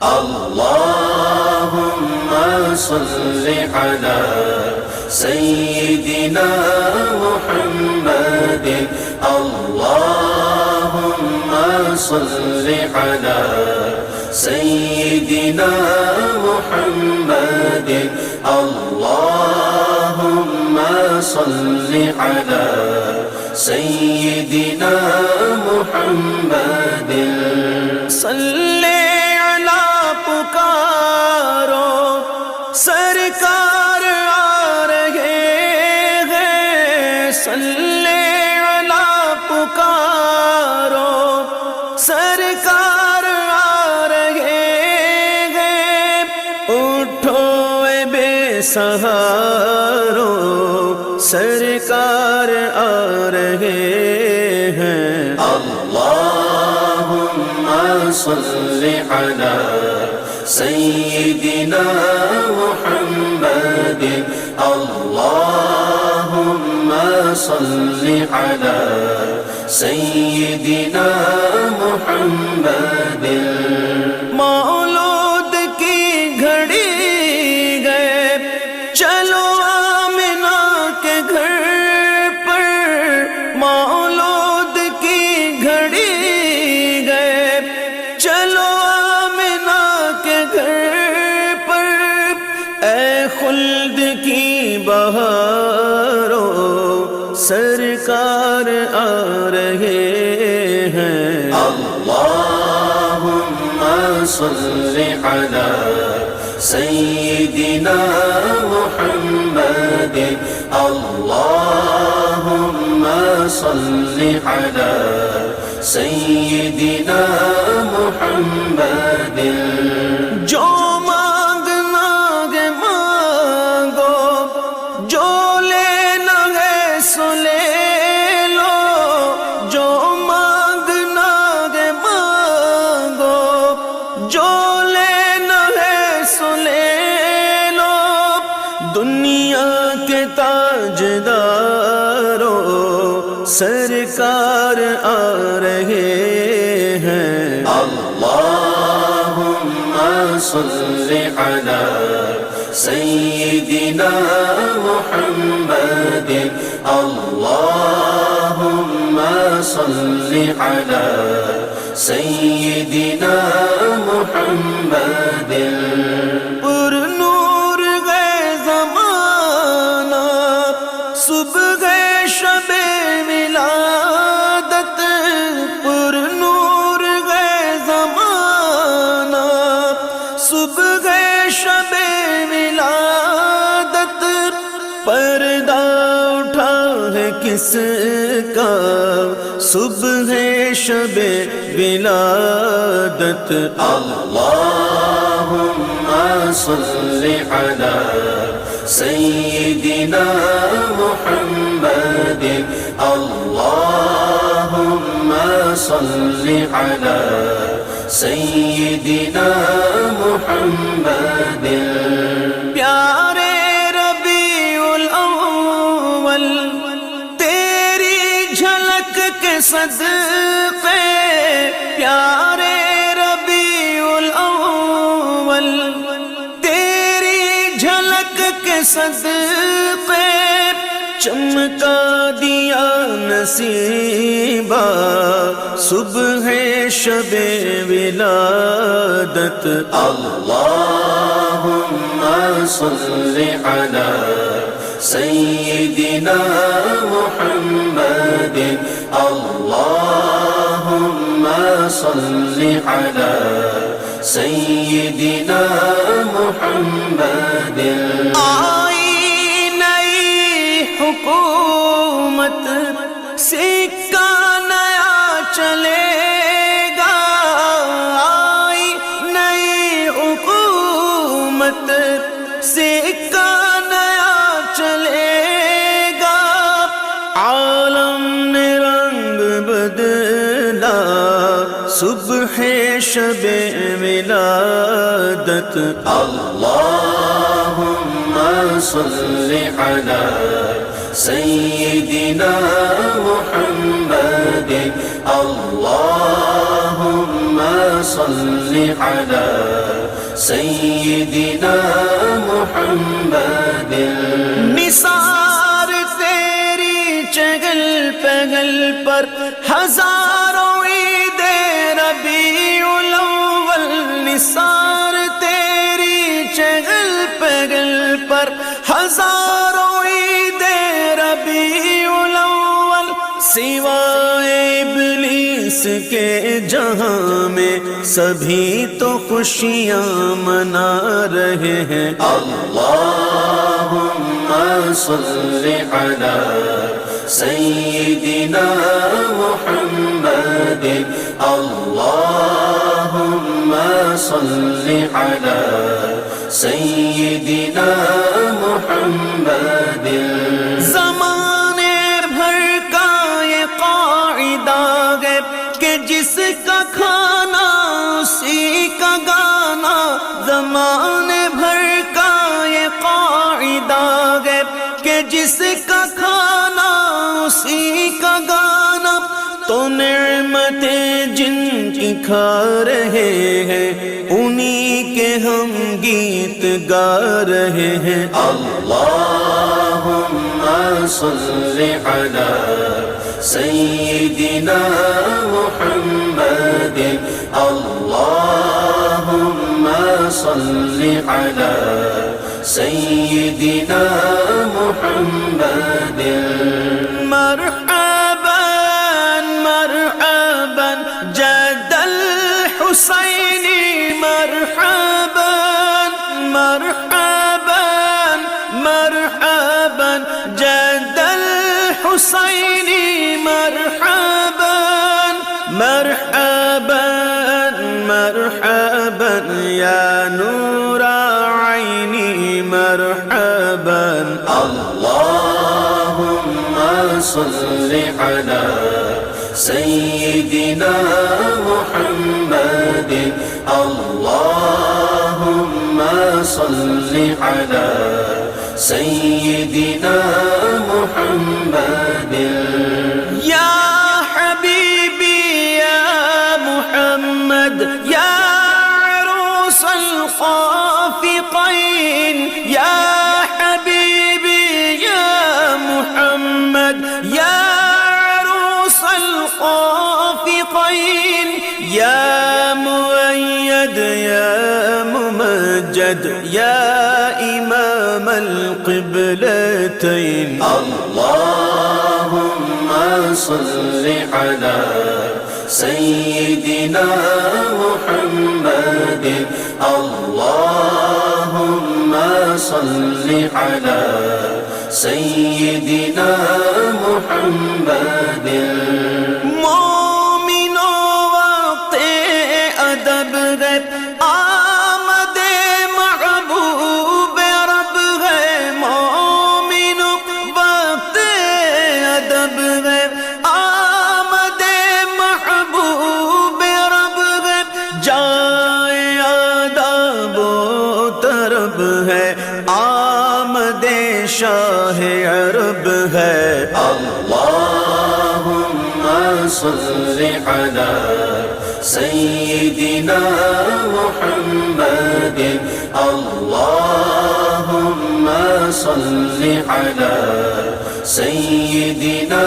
اللهم صل على سيدنا محمد اللهم صل على سيدنا محمد اللهم صل على سيدنا محمد صلی علی پکارو سرکار آ رہے ہیں صلی علی پکارو سرکار آ رہے ہیں اٹھو اے بے سہارو سرکار آ رہے ہیں اللہم صل علی سیدنا محمد اللہم صل علی سیدنا محمد مولود کی گھڑی گئے چلو آمنہ کے گھر پر مولود کی گھڑی گئے چلو آمنہ کے گھر پر اے خلد کی بہاروں سرکار آ رہے ہیں اللہم صل علی سیدنا محمد اللہم صل علی سیدنا محمد جو مانگنا ہے مانگو جو لینا ہے سو لے لو جو مانگنا ہے مانگو جو لینا ہے سو لے لو دنیا کے تاجداروں سرکار آ رہے ہیں اللہم صل علی سیدنا محمد اللہم صل علی سیدنا محمد پر نور گئے زمانہ صبح شب ولادت پر نور گئے زمانہ صبح شب ولادت پردہ اٹھا ہے کس کا صبح شب ولادت اللہم صل علی سیدنا محمد اللہم صل علی سیدنا محمد پیارے ربیع الاول تیری جھلک کے صدقے پیارے ربیع الاول تیری جھلک کے صدقے چمکا دیا نصیبہ صبح شب ولادت اللہم صل علی سیدنا محمد اللہم صل علی سیدنا محمد حکومت سکہ نیا چلے گا آئی نئی حکومت سکہ نیا چلے گا عالم نے رنگ بدلا صبح شب ولادت اللہم صل علی سیدنا محمد اللہم صل على سيدنا محمد نثار تیری چگل پگل پر ہزاروں عید ربیع الاول نثار تیری چگل پگل پر ہزاروں عید ربیع الاول سوائے ابلیس کے جہاں میں سبھی تو خوشیاں منا رہے ہیں اللهم صل على سيدنا محمد اللهم صل على سيدنا محمد زمانے بھر کا یہ قاعدہ ہے کہ جس کا کھانا اسی کا گانا زمانے بھر کا یہ قاعدہ ہے کہ جس کا کھانا اسی کا گانا تو نعمتیں جن کی کھا رہے ہیں انہی کے ہم گیت گا رہے ہیں اللهم صل على سيدنا محمد اللهم صل على سيدنا محمد مرحبا مرحبا جد الحسین مرحبا مرحبا مرحبا جد الحسین مرحبا مرحبا مرحبا یا نور عینی مرحبا اللهم صل على سيدنا محمد اللهم صل على سيدنا محمد یا حبیبی یا محمد یا عروس الخافقین یا حبیبی یا محمد یا عروس الخافقین یا مؤید یا ممجد یا امام القبلتین اللهم صل على سيدنا محمد اللهم صل على سيدنا محمد مومنوں وقت ادب ہے آمد محبوب رب ہے مومنوں وقت ادب ہے آمد محبوب رب ہے جائے آداب و طرب ہے آمد شاہ عرب ہے اللهم صل على سيدنا محمد اللهم صل على سيدنا